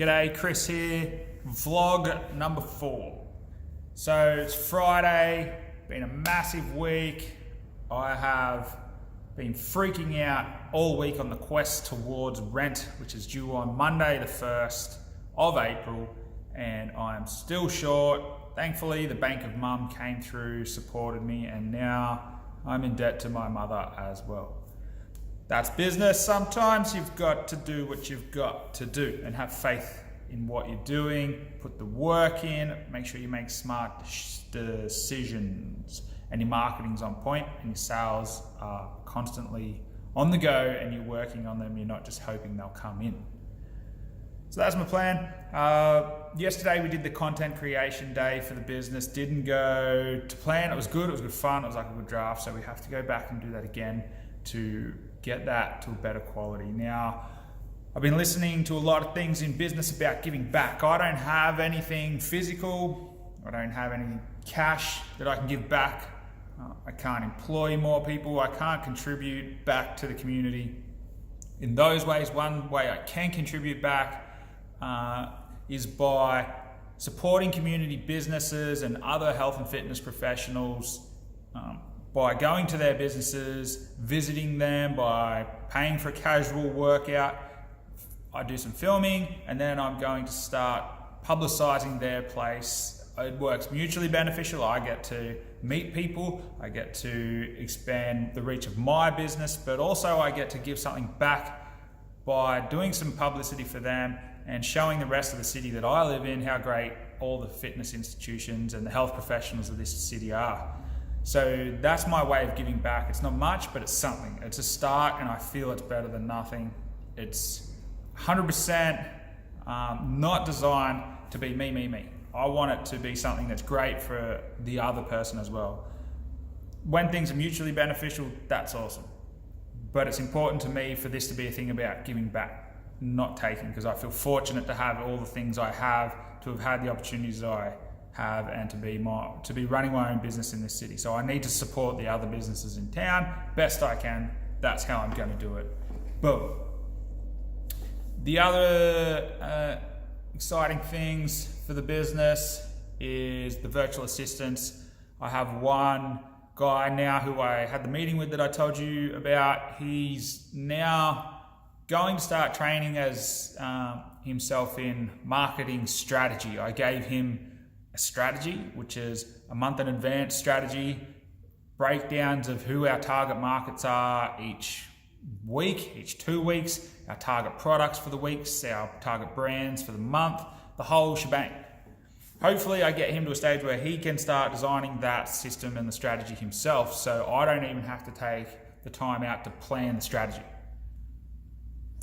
G'day, Chris here, vlog number 4. So it's Friday, been a massive week. I have been freaking out all week on the quest towards rent, which is due on Monday the 1st of April, and I'm still short. Thankfully, the Bank of Mum came through, supported me, and now I'm in debt to my mother as well. That's business. Sometimes you've got to do what you've got to do and have faith in what you're doing, put the work in, make sure you make smart decisions, and your marketing's on point and your sales are constantly on the go and you're working on them. You're not just hoping they'll come in. So that's my plan. Yesterday we did the content creation day for the business. Didn't go to plan. It was good. It was good fun. It was like a good draft. So we have to go back and do that again to get that to a better quality. Now, I've been listening to a lot of things in business about giving back. I don't have anything physical. I don't have any cash that I can give back. I can't employ more people. I can't contribute back to the community in those ways. One way I can contribute back is by supporting community businesses and other health and fitness professionals, by going to their businesses, visiting them, by paying for a casual workout. I do some filming and then I'm going to start publicizing their place. It works mutually beneficial. I get to meet people, I get to expand the reach of my business, but also I get to give something back by doing some publicity for them and showing the rest of the city that I live in how great all the fitness institutions and the health professionals of this city are. So that's my way of giving back. It's not much, but it's something. It's a start and I feel it's better than nothing. It's 100% not designed to be me. I want it to be something that's great for the other person as well. When things are mutually beneficial, that's awesome. But it's important to me for this to be a thing about giving back, not taking, because I feel fortunate to have all the things I have, to have had the opportunities I have, and to be running my own business in this city. So I need to support the other businesses in town best I can. That's how I'm going to do it. Boom. The other exciting things for the business is the virtual assistants. I have one guy now who I had the meeting with that I told you about. He's now going to start training as himself in marketing strategy. I gave him a strategy, which is a month in advance strategy, breakdowns of who our target markets are each week, each 2 weeks, our target products for the weeks, our target brands for the month, the whole shebang. Hopefully I get him to a stage where he can start designing that system and the strategy himself, so I don't even have to take the time out to plan the strategy.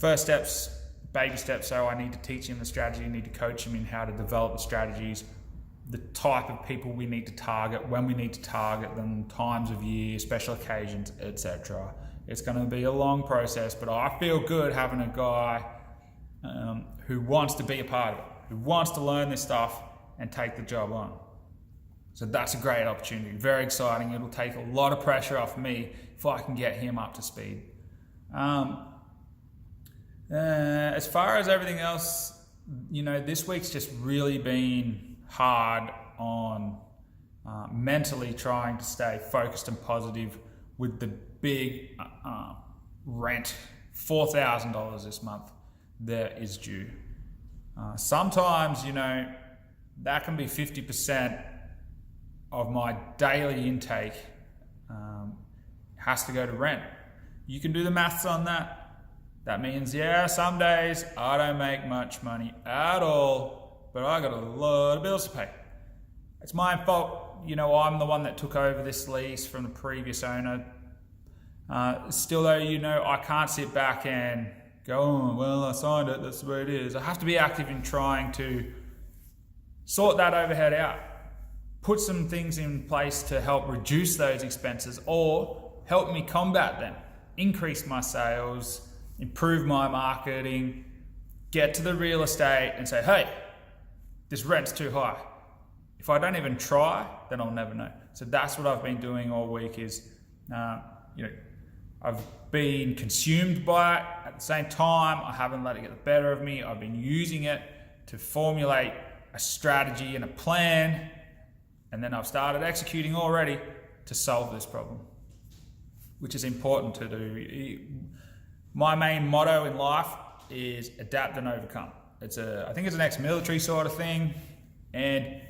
First steps, baby steps, so I need to teach him the strategy, I need to coach him in how to develop the strategies, the type of people we need to target, when we need to target them, times of year, special occasions, etc. It's going to be a long process, but I feel good having a guy who wants to be a part of it, who wants to learn this stuff and take the job on. So that's a great opportunity, very exciting. It'll take a lot of pressure off me if I can get him up to speed. As far as everything else, this week's just really been hard on mentally trying to stay focused and positive with the big rent, $4,000 this month that is due. Sometimes, that can be 50% of my daily intake has to go to rent. You can do the maths on that. That means, some days I don't make much money at all, but I got a lot of bills to pay. It's my fault. I'm the one that took over this lease from the previous owner. Still though, I can't sit back and go, oh, well, I signed it, that's the way it is. I have to be active in trying to sort that overhead out, put some things in place to help reduce those expenses or help me combat them, increase my sales, improve my marketing, get to the real estate and say, hey, this rent's too high. If I don't even try, then I'll never know. So that's what I've been doing all week is, I've been consumed by it. At the same time, I haven't let it get the better of me. I've been using it to formulate a strategy and a plan, and then I've started executing already to solve this problem, which is important to do. My main motto in life is adapt and overcome. I think it's an ex-military sort of thing, and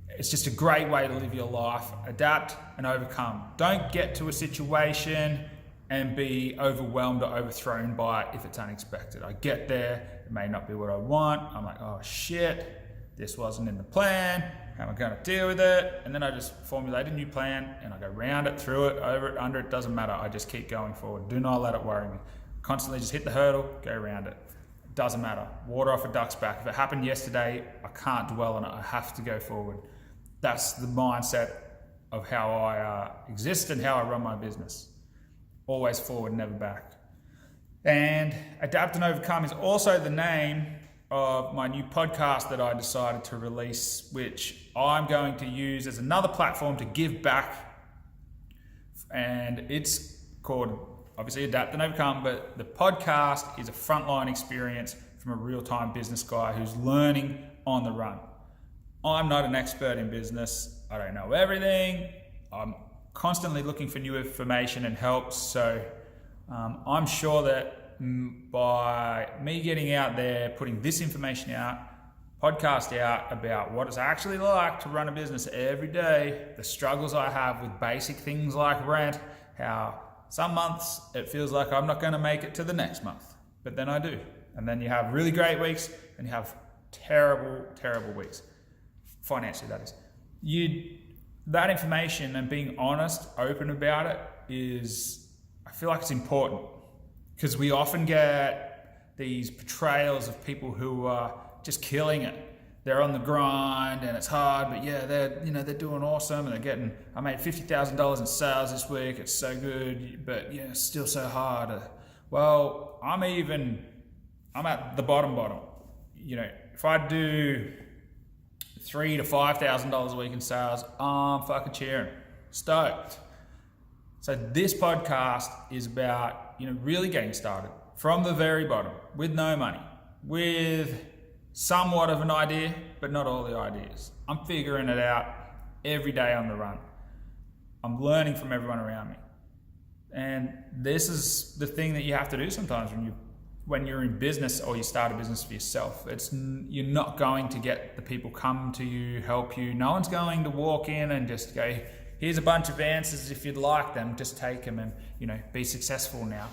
it's just a great way to live your life. Adapt and overcome. Don't get to a situation and be overwhelmed or overthrown by it if it's unexpected. I get there, it may not be what I want. I'm like, oh shit, this wasn't in the plan. How am I going to deal with it? And then I just formulate a new plan and I go round it, through it, over it, under it, doesn't matter. I just keep going forward. Do not let it worry me. Constantly just hit the hurdle, go around it. Doesn't matter. Water off a duck's back. If it happened yesterday, I can't dwell on it. I have to go forward. That's the mindset of how I exist and how I run my business. Always forward, never back. And Adapt and Overcome is also the name of my new podcast that I decided to release, which I'm going to use as another platform to give back. And it's called, obviously, Adapt and Overcome, but the podcast is a frontline experience from a real-time business guy who's learning on the run. I'm not an expert in business. I don't know everything. I'm constantly looking for new information and help. So I'm sure that by me getting out there, putting this information out, podcast out about what it's actually like to run a business every day, the struggles I have with basic things like rent, how some months it feels like I'm not going to make it to the next month, but then I do. And then you have really great weeks and you have terrible, terrible weeks. Financially, that is. That information and being honest, open about it I feel like it's important, because we often get these portrayals of people who are just killing it. They're on the grind and it's hard, but yeah, they're doing awesome and I made $50,000 in sales this week. It's so good, but yeah, it's still so hard. Well, I'm at the bottom. If I do $3,000 to $5,000 a week in sales, I'm fucking cheering, stoked. So this podcast is about, really getting started from the very bottom with no money, with somewhat of an idea, but not all the ideas. I'm figuring it out every day on the run. I'm learning from everyone around me. And this is the thing that you have to do sometimes when you're in business or you start a business for yourself. You're not going to get the people come to you, help you. No one's going to walk in and just go, here's a bunch of answers. If you'd like them, just take them and, be successful now.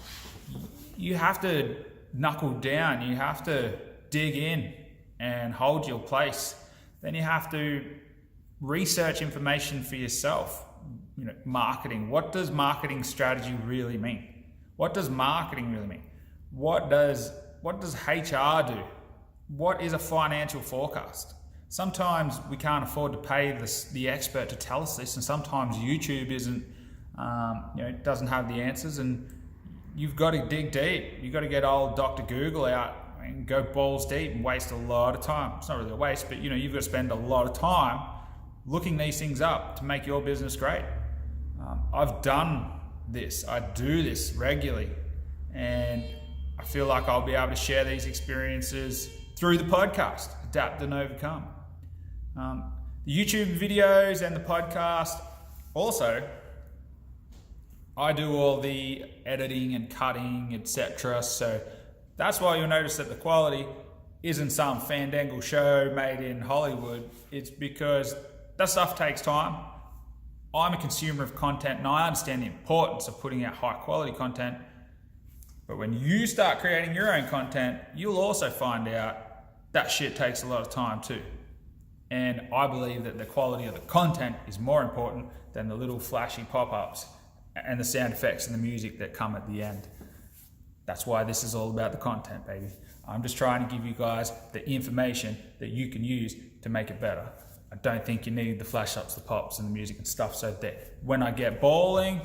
You have to knuckle down. You have to dig in and hold your place. Then you have to research information for yourself. Marketing. What does marketing strategy really mean? What does marketing really mean? What does HR do? What is a financial forecast? Sometimes we can't afford to pay the expert to tell us this, and sometimes YouTube doesn't have the answers, and you've got to dig deep. You've got to get old Dr. Google out and go balls deep and waste a lot of time. It's not really a waste, but you've got to spend a lot of time looking these things up to make your business great. I've done this. I do this regularly, and I feel like I'll be able to share these experiences through the podcast, Adapt and Overcome. The YouTube videos and the podcast, also, I do all the editing and cutting, etc. So that's why you'll notice that the quality isn't some fandangle show made in Hollywood. It's because that stuff takes time. I'm a consumer of content and I understand the importance of putting out high quality content. But when you start creating your own content, you'll also find out that shit takes a lot of time too. And I believe that the quality of the content is more important than the little flashy pop-ups and the sound effects and the music that come at the end. That's why this is all about the content, baby. I'm just trying to give you guys the information that you can use to make it better. I don't think you need the flash ups, the pops and the music and stuff. So that when I get bowling,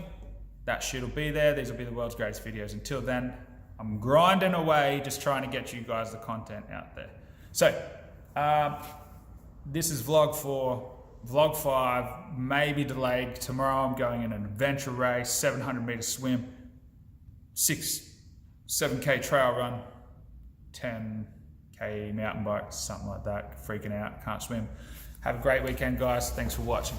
that shit will be there. These will be the world's greatest videos. Until then, I'm grinding away, just trying to get you guys the content out there. So this is vlog 4. Vlog 5 may be delayed. Tomorrow I'm going in an adventure race, 700 meter swim, 7K trail run, 10K mountain bikes, something like that, freaking out, can't swim. Have a great weekend, guys. Thanks for watching.